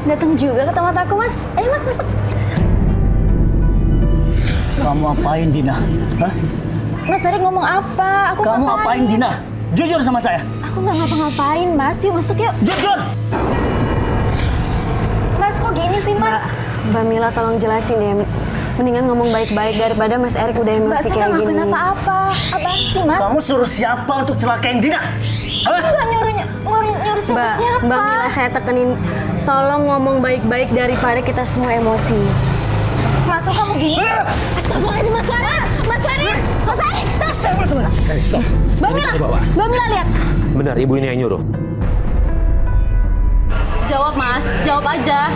Datang juga ke tempat aku, Mas. Ayo, Mas, masuk. Kamu apain, Dina? Hah? Mas Erik ngomong apa? Aku Kamu apain, Dina? Jujur sama saya. Aku nggak ngapa-ngapain, Mas. Yuk masuk yuk. Jujur! Mas, kok gini sih, Mas? Mbak Mila tolong jelasin deh. Mendingan ngomong baik-baik daripada Mas Erik udah Mbak, emosi saya kayak nggak gini. ngelakuin apa-apa. Apaan sih, Mas? Kamu suruh siapa untuk celakain Dina? Hah? Nggak nyuruh Mbak, siapa? Mbak Mila saya tekenin, tolong ngomong baik-baik daripada kita semua emosi. Mas, kok kamu gini? Astagfirullahaladzim, Mas Faris! Mas Faris! Mas Erik, stop! Stop. Mbak Mila! Mbak Mila, lihat! Benar, ibu ini yang nyuruh. Jawab Mas, jawab aja.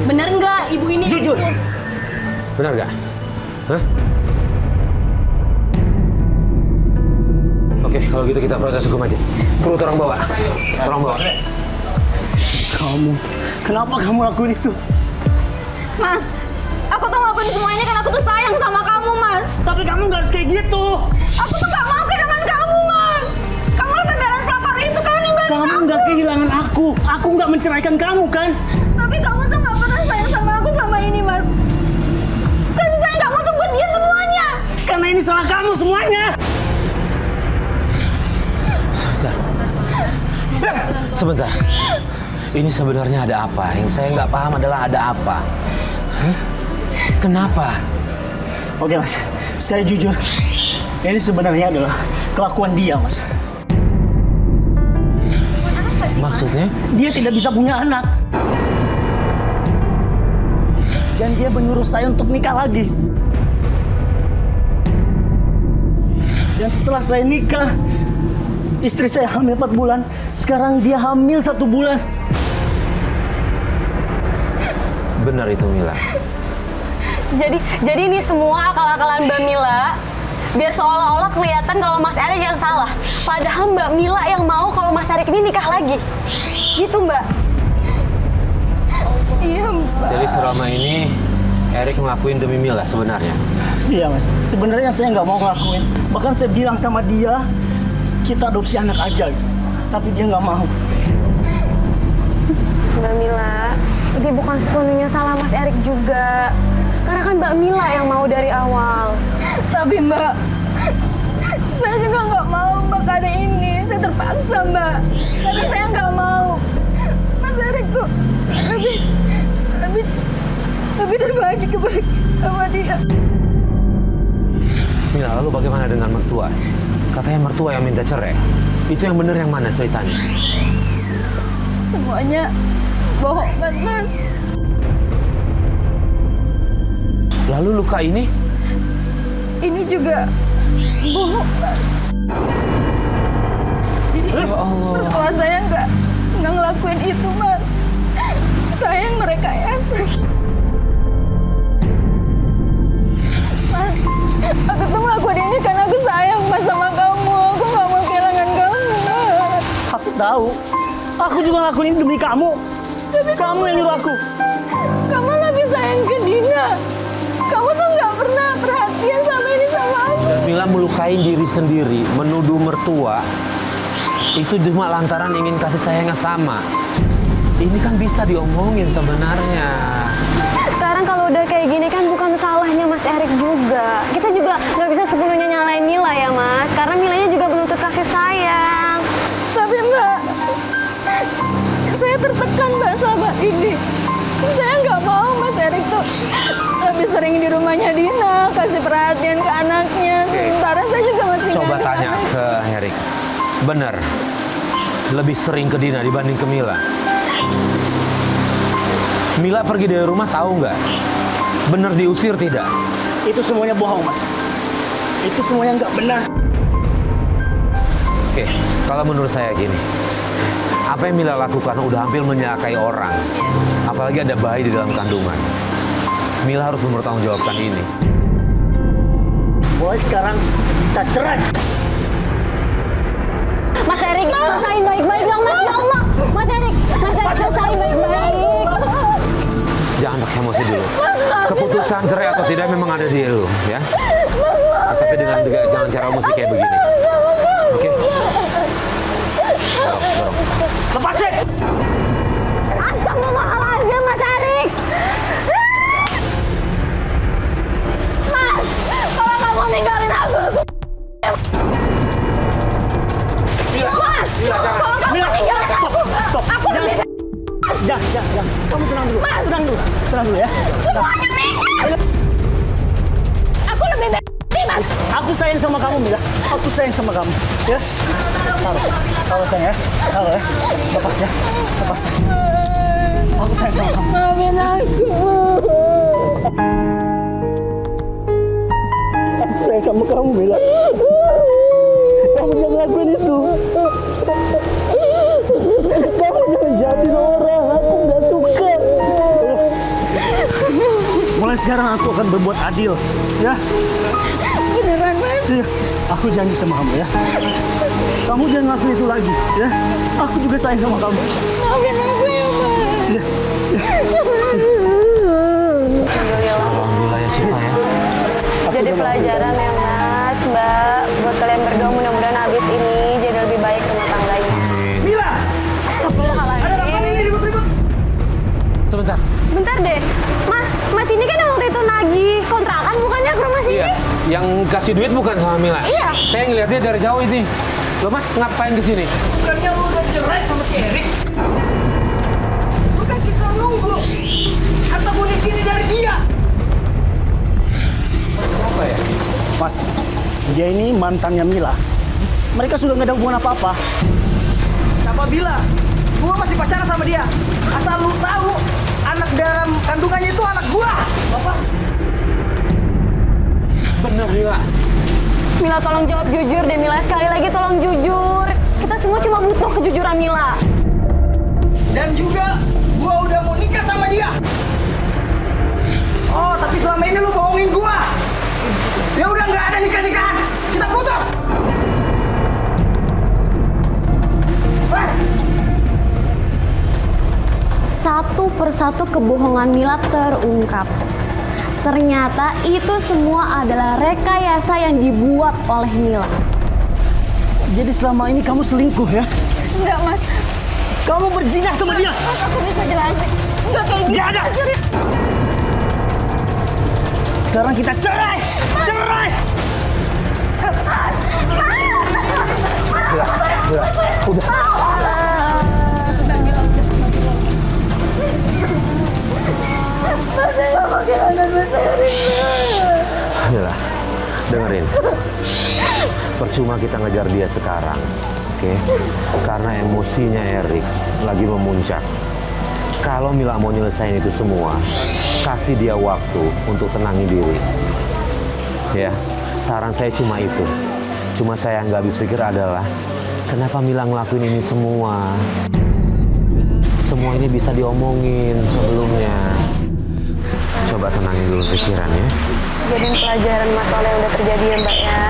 Bener nggak ibu ini? Jujur. Benar nggak? Hah? Oke, kalau gitu kita proses hukum aja. Perlu tolong bawa. Tolong bawa. Kamu, kenapa kamu lakuin itu? Mas, aku tuh ngelakuin semua ini karena aku tuh sayang sama kamu, Mas. Tapi kamu nggak harus kayak gitu. Aku tuh gak mau kehilangan kamu, Mas. Kamu lebih belain pelapor itu kan dibanding Kamu aku. nggak kehilangan aku. Aku nggak menceraikan kamu, kan? Tapi kamu tuh gak pernah sayang sama aku sama ini, Mas. Kasih sayang kamu tuh buat dia semuanya. Karena ini salah kamu semuanya. Sebentar. Ini sebenarnya ada apa? Yang saya nggak paham adalah ada apa. Hah? Kenapa? Oke, Mas. Saya jujur. Ini sebenarnya adalah kelakuan dia, Mas. Maksudnya? Dia tidak bisa punya anak. Dan dia menyuruh saya untuk nikah lagi. Dan setelah saya nikah, istri saya hamil 4 bulan. Sekarang dia hamil 1 bulan. Benar itu, Mila. Jadi ini semua akal-akalan Mbak Mila biar seolah-olah kelihatan kalau Mas Erik yang salah. Padahal Mbak Mila yang mau kalau Mas Erik ini nikah lagi. Gitu, Mbak. Iya, Mbak. Jadi selama ini Erik ngelakuin demi Mila sebenarnya. Iya, Mas. Sebenarnya saya nggak mau ngelakuin. Bahkan saya bilang sama dia, kita adopsi anak aja. Tapi dia nggak mau. Mbak Mila, ini bukan sepenuhnya salah Mas Erik juga. Karena kan Mbak Mila yang mau dari awal. Tapi, Mbak, saya juga nggak mau, Mbak, karena ini. Saya terpaksa, Mbak. Karena saya nggak mau. Mas Erik tuh lebih terbagi sama dia. Mila, lalu bagaimana dengan mertua? Katanya mertua yang minta cerai. Itu yang benar yang mana ceritanya? Semuanya bohong, Mas. Lalu luka ini? Ini juga bohong, Mas. Jadi mertua saya nggak ngelakuin itu, Mas. Saya yang merekayasa. Mas, aku tuh ngelakuin ini karena aku sayang, Mas, sama kamu. Aku nggak mau kehilangan kamu, Mas. Aku tahu. Aku juga ngelakuin ini demi kamu. Kamu yang nyuruh aku. Kamu lebih sayang ke Dina. Kamu tuh nggak pernah perhatian sama ini sama aku. Dan Mila melukai diri sendiri, menuduh mertua. Itu cuma lantaran ingin kasih sayangnya sama. Ini kan bisa diomongin sebenarnya. Sekarang kalau udah kayak gini kan bukan salahnya Mas Erik juga. Kita juga nggak bisa sepenuhnya nyalain Mila ya, Mas. Karena Milanya juga menuntut kasih sayang. Tapi, Mbak, saya tertekan, Mbak, sama ini. Saya nggak mau Mas Erik tuh lebih sering di rumahnya Dina, kasih perhatian ke anaknya. Sementara saya juga masih Coba ngandung tanya anak. ke Erik. Benar, lebih sering ke Dina dibanding ke Mila. Mila pergi dari rumah tahu nggak? Benar diusir tidak? Itu semuanya bohong, Mas. Itu semuanya nggak benar. Oke, kalau menurut saya gini. Apa yang Mila lakukan udah hampir menyalakai orang. Apalagi ada bayi di dalam kandungan. Mila harus mempertanggungjawabkan ini. Mulai sekarang kita cerai. Mas Erik, selesain baik-baik dong, Mas. Ya Allah. Mas Erik, selesain baik-baik. Jangan pakai emosi dulu. Keputusan cerai atau tidak memang ada di lu, ya. Tapi dengan jangan cara emosi kayak begini. Oke? Dorong. Lepasin! Astagfirullahaladzim, Mas Jangan. Kamu tenang dulu. Mas. Tenang dulu ya. Semuanya mikir. Aku lebih baik sih, Mas. Aku sayang sama kamu, Mila. Aku sayang sama kamu. Ya. Taruh sayang ya. Taruh ya. Lepas ya. Lepas. Aku sayang sama kamu. Maafin aku. Aku sayang sama kamu, Mila. Kamu jangan lakuin itu. Kamu jangan jahatin orang. Aku nggak suka. Mulai sekarang aku akan berbuat adil. Ya. Beneran, Mas. Iya, aku janji sama kamu ya. Kamu jangan ngelakuin itu lagi, ya. Aku juga sayang sama kamu. Maafin aku ya, Mas. Ya. Alhamdulillah ya Syifa ya. Jadi pelajaran ya Mas, Mbak, buat kalian berdua mudah-mudahan habis ini jadi lebih baik rumah tangganya. Mila, Astagfirullahaladzim. ribut-ribut. Sebentar. Bentar deh, Mas ini kan yang waktu itu nagih kontrakan bukannya ke rumah sini? Iya, yang kasih duit bukan sama Mila. Iya. Saya ngeliatnya dari jauh ini. Loh Mas, ngapain ke sini? Bukannya lu udah cerai sama si Erik? Bukan sisa nunggu. Harta boneka ini dari dia. Apa ya? Mas, dia ini mantannya Mila. Mereka sudah nggak ada hubungan apa-apa. Siapa bilang? Gua masih pacaran sama dia. Asal lu tahu, anak dalam kandungannya itu anak gua. Bapak. Bener Mila. Mila tolong jawab jujur deh Mila, sekali lagi tolong jujur. Kita semua cuma butuh kejujuran Mila. Dan juga gua udah mau nikah sama dia. Oh, tapi selama ini lu bohongin gua. Ya udah nggak ada nikah-nikahan. Kita putus. Satu persatu kebohongan Mila terungkap. Ternyata itu semua adalah rekayasa yang dibuat oleh Mila. Jadi selama ini kamu selingkuh ya? Enggak, Mas. Kamu berjinah sama dia? Mas, aku bisa jelasin. Enggak kayak gitu. Nggak ada. Mas Yuri. Sekarang kita cerai! Cerai! Udah. Mila, dengerin. Percuma kita ngejar dia sekarang, oke? Karena emosinya Erik lagi memuncak. Kalau Mila mau nyelesain itu semua, kasih dia waktu untuk tenangin diri. Ya, saran saya cuma itu. Cuma saya nggak habis pikir adalah, kenapa Mila ngelakuin ini semua? Semua ini bisa diomongin sebelumnya. Coba tenangin dulu pikiran ya. Jadiin pelajaran masalah yang udah terjadi ya Mbak ya.